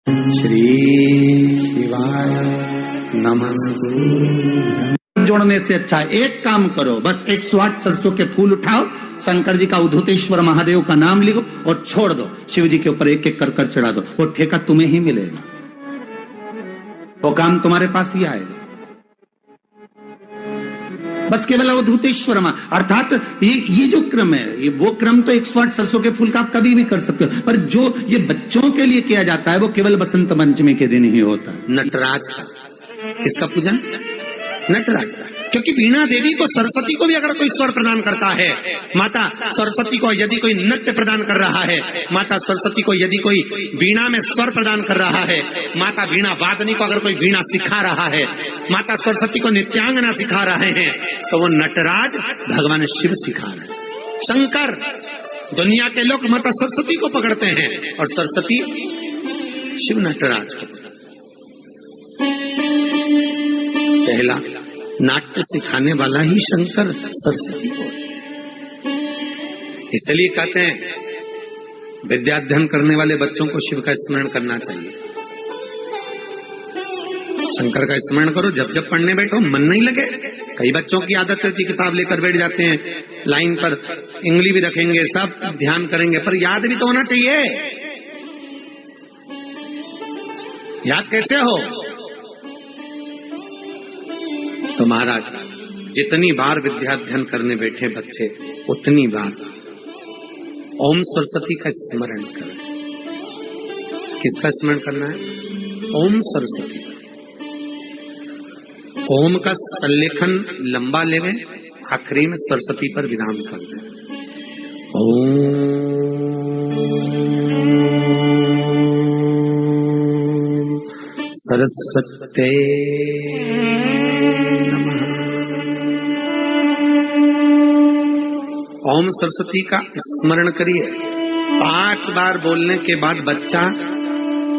श्री शिवाय नमः। जोड़ने से अच्छा एक काम करो, बस 108 सरसों के फूल उठाओ, शंकर जी का उद्धतेश्वर महादेव का नाम लिखो और छोड़ दो। शिव जी के ऊपर एक एक कर चढ़ा दो, वो ठेका तुम्हें ही मिलेगा, वो काम तुम्हारे पास ही आएगा। बस केवल अवधूतेश्वर अर्थात ये जो क्रम है, ये वो क्रम तो 108 सरसों के फूल का आप कभी भी कर सकते हो, पर जो ये बच्चों के लिए किया जाता है वो केवल बसंत पंचमी के दिन ही होता है। नटराज का, किसका पूजन? नटराज का। क्योंकि वीणा देवी को, सरस्वती को भी अगर कोई स्वर प्रदान करता है, माता सरस्वती को यदि कोई नृत्य प्रदान कर रहा है, माता सरस्वती को यदि कोई वीणा में स्वर प्रदान कर रहा है, माता वीणा वादनी को अगर कोई वीणा सिखा रहा है, माता सरस्वती को नित्यांगना सिखा रहे हैं, तो वो नटराज भगवान शिव सिखा रहे हैं। शंकर, दुनिया के लोग माता सरस्वती को पकड़ते हैं और सरस्वती शिव नटराज को पकड़ते हैं। पहला नाट्य सिखाने वाला ही शंकर सरस्वती को, इसलिए कहते हैं विद्याध्ययन करने वाले बच्चों को शिव का स्मरण करना चाहिए। शंकर का स्मरण करो, जब जब पढ़ने बैठो मन नहीं लगे। कई बच्चों की आदत रहती, किताब लेकर बैठ जाते हैं, लाइन पर इंगली भी रखेंगे, सब ध्यान करेंगे, पर याद भी तो होना चाहिए। याद कैसे हो? तो महाराज, जितनी बार विद्याध्ययन करने बैठे बच्चे, उतनी बार ओम सरस्वती का स्मरण करें। किसका स्मरण करना है? ओम सरस्वती। ओम का सल्लेखन लंबा लेवे, आखिरी में सरस्वती पर विराम कर दे। ओम सरस्वती ओम सरस्वती का स्मरण करिए। 5 बार बोलने के बाद बच्चा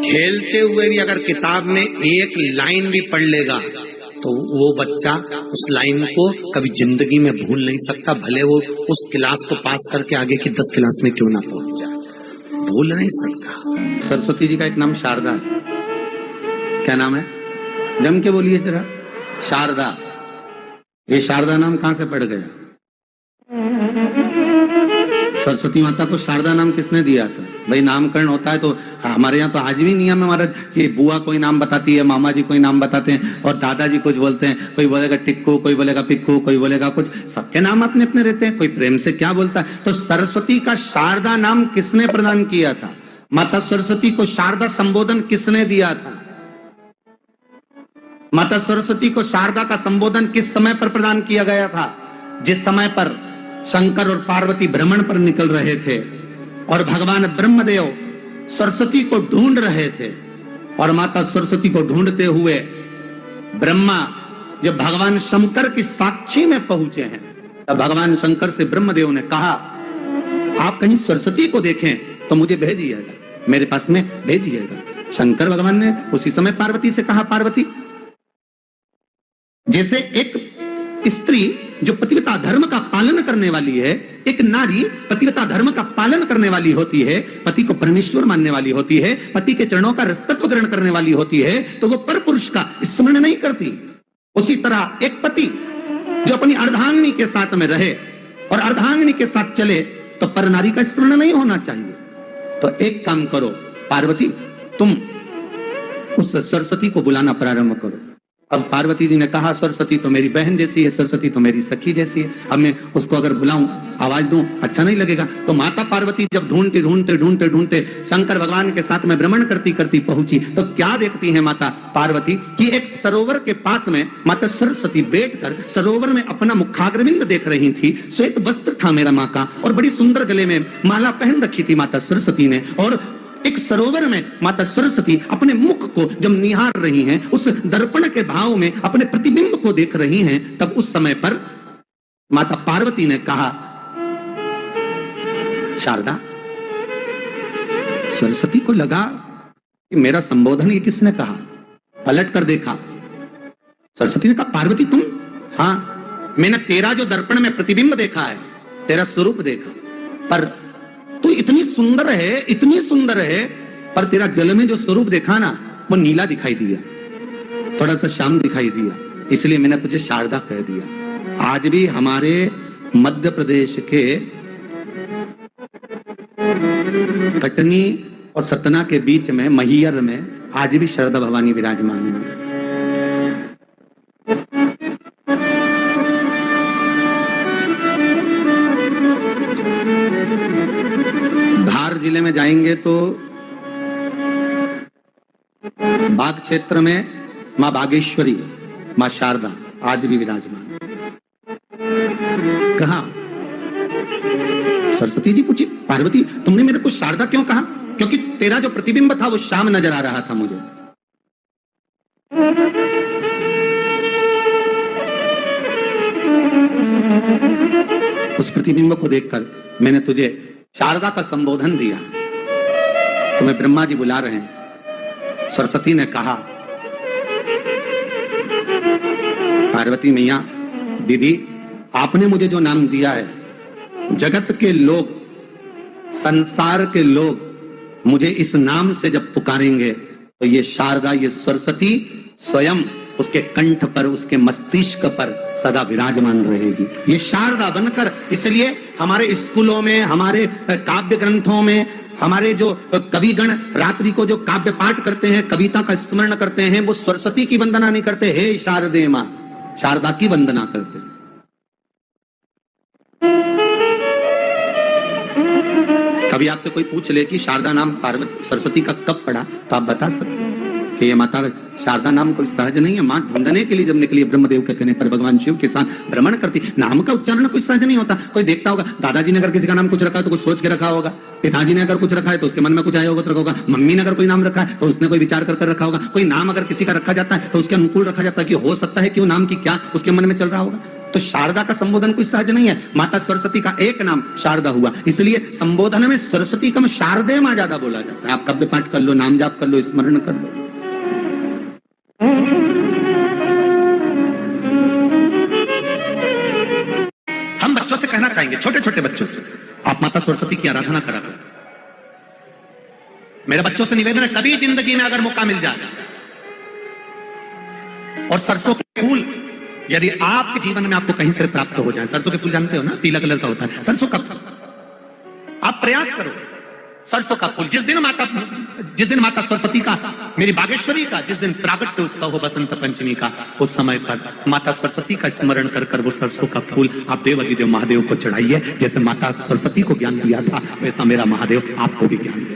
खेलते हुए भी अगर किताब में एक लाइन भी पढ़ लेगा तो वो बच्चा उस लाइन को कभी जिंदगी में भूल नहीं सकता, भले वो उस क्लास को पास करके आगे की 10 क्लास में क्यों ना पहुंच जाए, भूल नहीं सकता। सरस्वती जी का एक नाम शारदा है। क्या नाम है? जम के बोलिए जरा। शारदा। ये शारदा नाम कहां से पड़ गया? सरस्वती माता को शारदा नाम किसने दिया था? भाई नामकरण होता है तो हमारे यहाँ तो आज भी नियम है महाराज, ये बुआ कोई नाम बताती है, मामा जी कोई नाम बताते हैं और दादाजी कुछ बोलते हैं, कोई बोलेगा टिक्कू, कोई बोलेगा पिक्कू, कोई बोलेगा कुछ, सबके नाम अपने अपने रहते हैं, कोई प्रेम से क्या बोलता है। तो सरस्वती का शारदा नाम किसने प्रदान किया था? माता सरस्वती को शारदा संबोधन किसने दिया था? माता सरस्वती को शारदा का संबोधन किस समय पर प्रदान किया गया था? जिस समय पर शंकर और पार्वती भ्रमण पर निकल रहे थे और भगवान ब्रह्मदेव सरस्वती को ढूंढ रहे थे, और माता सरस्वती को ढूंढते हुए ब्रह्मा जब भगवान शंकर की साक्षी में पहुंचे हैं, तब भगवान शंकर से ब्रह्मदेव ने कहा, आप कहीं सरस्वती को देखें तो मुझे भेजिएगा, मेरे पास में भेजिएगा। शंकर भगवान ने उसी समय पार्वती से कहा, पार्वती, जैसे एक स्त्री जो पतिव्रता धर्म का पालन करने वाली है, एक नारी पतिव्रता धर्म का पालन करने वाली होती है, पति को परमेश्वर मानने वाली होती है, पति के चरणों का रसतत्व ग्रहण करने वाली होती है, तो वो पर पुरुष का स्मरण नहीं करती। उसी तरह एक पति जो अपनी अर्धांगिनी के साथ में रहे और अर्धांगिनी के साथ चले तो पर नारी का स्मरण नहीं होना चाहिए। तो एक काम करो पार्वती, तुम उस सरस्वती को बुलाना प्रारंभ करो। अब पार्वती जी ने कहा, सरस्वती तो मेरी बहन जैसी है, सरस्वती तो मेरी सखी जैसी है, अब मैं उसको अगर बुलाऊं, आवाज दूं, अच्छा नहीं लगेगा। तो माता पार्वती जब ढूंढते ढूंढते ढूंढते ढूंढते शंकर भगवान के साथ में भ्रमण करती करती पहुंची, तो क्या देखती है माता पार्वती कि एक सरोवर के पास में माता सरस्वती बैठकर सरोवर में अपना मुखाग्रविंद देख रही थी। श्वेत वस्त्र था मेरा माँ का और बड़ी सुंदर गले में माला पहन रखी थी माता सरस्वती ने, और एक सरोवर में माता सरस्वती अपने मुख को जब निहार रही हैं, उस दर्पण के भाव में अपने प्रतिबिंब को देख रही हैं, तब उस समय पर माता पार्वती ने कहा, शारदा, सरस्वती को लगा कि मेरा संबोधन ये किसने कहा, पलट कर देखा। सरस्वती ने कहा, पार्वती तुम? हाँ, मैंने तेरा जो दर्पण में प्रतिबिंब देखा है, तेरा स्वरूप देखा, पर तू इतनी सुंदर है, इतनी सुंदर है पर तेरा जल में जो स्वरूप देखा ना वो नीला दिखाई दिया, थोड़ा सा श्याम दिखाई दिया, इसलिए मैंने तुझे शारदा कह दिया। आज भी हमारे मध्य प्रदेश के कटनी और सतना के बीच में मैहर में आज भी शारदा भवानी विराजमान है। धार जिले में जाएंगे तो बाग क्षेत्र में मां बागेश्वरी, मां शारदा आज भी विराजमान। कहा सरस्वती जी पूछी, पार्वती तुमने मेरे को शारदा क्यों कहा? क्योंकि तेरा जो प्रतिबिंब था वो श्याम नजर आ रहा था मुझे। उस प्रतिबिंब को देखकर मैंने तुझे शारदा का संबोधन दिया। तुम्हें ब्रह्मा जी बुला रहे हैं। सरस्वती ने कहा, पार्वती मैया दीदी आपने मुझे जो नाम दिया है, जगत के लोग, संसार के लोग मुझे इस नाम से जब पुकारेंगे तो ये शारदा, ये सरस्वती स्वयं उसके कंठ पर, उसके मस्तिष्क पर सदा विराजमान रहेगी, ये शारदा बनकर। इसलिए हमारे स्कूलों में, हमारे काव्य ग्रंथों में, हमारे जो कविगण रात्रि को जो काव्य पाठ करते हैं, कविता का स्मरण करते हैं, वो सरस्वती की वंदना नहीं करते, हे शारदे मां, शारदा की वंदना करते हैं। कभी आपसे कोई पूछ ले कि शारदा नाम पार्वती सरस्वती का कब पड़ा, तो आप बता सकते हैं कि ये माता शारदा नाम कोई सहज नहीं है। मां ढूंढने के लिए जब निकली ब्रह्मदेव के कहने पर भगवान शिव के साथ भ्रमण करती, नाम का उच्चारण कोई सहज नहीं होता। कोई देखता होगा, दादाजी ने अगर किसी का नाम कुछ रखा है तो कुछ सोच के रखा होगा, पिताजी ने अगर कुछ रखा है तो उसके मन में कुछ आया होगा तो रखा होगा, मम्मी ने अगर कोई नाम रखा है तो उसने कोई विचार कर रखा होगा। कोई नाम अगर किसी का रखा जाता है तो उसके अनुकूल रखा जाता है कि हो सकता है कि वो नाम की क्या उसके मन में चल रहा होगा। तो शारदा का संबोधन कोई सहज नहीं है। माता सरस्वती का एक नाम शारदा हुआ, इसलिए संबोधन में सरस्वती कम शारदे मां ज्यादा बोला जाता है। आप कव्य पाठ कर लो, नाम जाप कर लो, स्मरण कर लो। हम बच्चों से कहना चाहेंगे, छोटे छोटे बच्चों से, आप माता सरस्वती की आराधना करा करो। मेरे बच्चों से निवेदन है, कभी जिंदगी में अगर मौका मिल जाए और सरसों के फूल यदि आपके जीवन में आपको कहीं से प्राप्त हो जाए, सरसों के फूल जानते हो ना, पीला कलर का होता है सरसों का फूल, आप प्रयास करो सरसों का फूल। जिस दिन माता सरस्वती का, मेरी बागेश्वरी का जिस दिन प्रागट्य उत्सव हो बसंत पंचमी का, उस समय पर माता सरस्वती का स्मरण कर वो सरसों का फूल आप देव अधिदेव महादेव को चढ़ाइए। जैसे माता सरस्वती को ज्ञान दिया था वैसा मेरा महादेव आपको भी ज्ञान दे।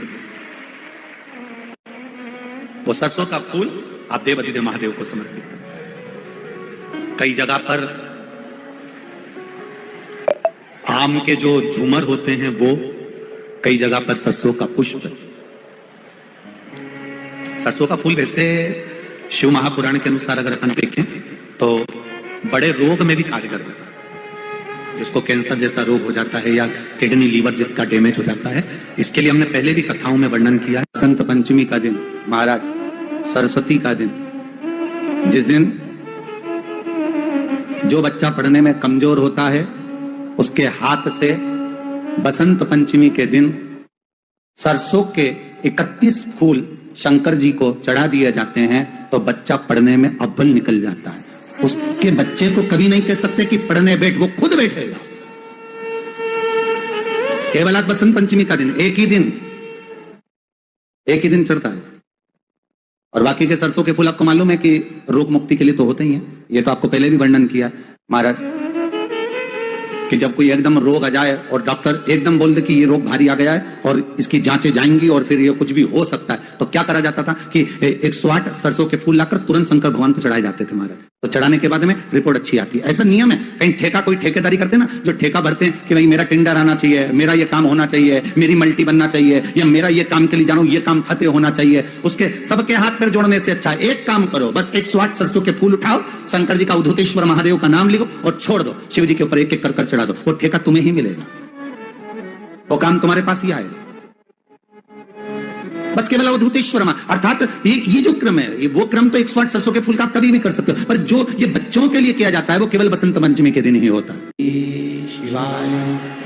वो सरसों का फूल आप देव अधिदेव महादेव को समर्पित करें। कई जगह पर आम के जो झूमर होते हैं वो, कई जगह पर सरसों का पुष्प। सरसों का फूल वैसे शिव महापुराण के अनुसार अगर अपन देखें तो बड़े रोग में भी कारगर होता है। जिसको कैंसर जैसा रोग हो जाता है या किडनी लीवर जिसका डैमेज हो जाता है, इसके लिए हमने पहले भी कथाओं में वर्णन किया है। बसंत पंचमी का दिन, महाराज सरस्वती का दिन, जिस दिन जो बच्चा पढ़ने में कमजोर होता है उसके हाथ से बसंत पंचमी के दिन सरसों के 31 फूल शंकर जी को चढ़ा दिए जाते हैं तो बच्चा पढ़ने में अव्वल निकल जाता है। उसके बच्चे को कभी नहीं कह सकते कि पढ़ने बैठ, वो खुद बैठेगा। केवल आज बसंत पंचमी का दिन, एक ही दिन चढ़ता है। और बाकी के सरसों के फूल आपको मालूम है कि रोग मुक्ति के लिए तो होते ही हैं। ये तो आपको पहले भी वर्णन किया महाराज कि जब कोई एकदम रोग आ जाए और डॉक्टर एकदम बोल दे कि ये रोग भारी आ गया है और इसकी जांचें जाएंगी और फिर ये कुछ भी हो सकता है, तो क्या करा जाता था कि 108 सरसों के फूल लाकर तुरंत शंकर भगवान को चढ़ाए जाते थे महाराज। तो चढ़ाने के बाद में रिपोर्ट अच्छी आती है। ऐसा नियम है। कहीं ठेका, कोई ठेकेदारी करते ना, जो ठेका भरते हैं कि भाई मेरा टेंडर आना चाहिए, मेरा ये काम होना चाहिए, मेरी मल्टी बनना चाहिए, या मेरा ये काम के लिए जानो, ये काम फतेह होना चाहिए, उसके सबके हाथ पैर जोड़ने से अच्छा एक काम करो, बस 108 सरसों के फूल उठाओ, शंकर जी का उद्धतेश्वर महादेव का नाम लिखो और छोड़ दो, शिव जी के ऊपर एक एक कर चढ़ा दो, वो ठेका तुम्हें ही मिलेगा, वो काम तुम्हारे पास ही आएगा। बस केवल अवधूतेश्वर मां, अर्थात ये जो क्रम है, ये वो क्रम तो 108 सरसों के फूल का आप कभी भी कर सकते हो, पर जो ये बच्चों के लिए किया जाता है वो केवल बसंत पंचमी के दिन ही होता है। शिवाय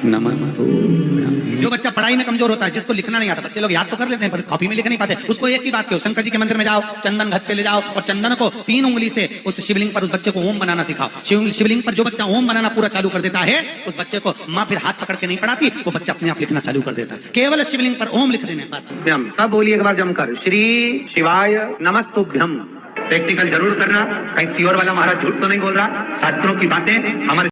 नमस्तुभ्यम। जो बच्चा पढ़ाई में कमजोर होता है, जिसको लिखना नहीं आता, बच्चे लोग याद तो कर लेते हैं पर कॉपी में लिख नहीं पाते, उसको एक ही बात कहो, शंकर जी के मंदिर में जाओ, चंदन घस के ले जाओ और चंदन को 3 उंगली से उस शिवलिंग पर उस बच्चे को ओम बनाना सिखाओ। शिवलिंग पर जो बच्चा ओम बनाना पूरा चालू कर देता है, उस बच्चे को माँ फिर हाथ पकड़ के नहीं पढ़ाती, वो बच्चा अपने आप लिखना चालू कर देता है, केवल शिवलिंग पर ओम लिख देने पर। सब बोलिए एक बार जमकर, श्री शिवाय नमस्तुभ्यम। प्रैक्टिकल जरूर करना, कहीं सीओर वाला महाराज झूठ तो नहीं बोल रहा, शास्त्रों की बातें हमारे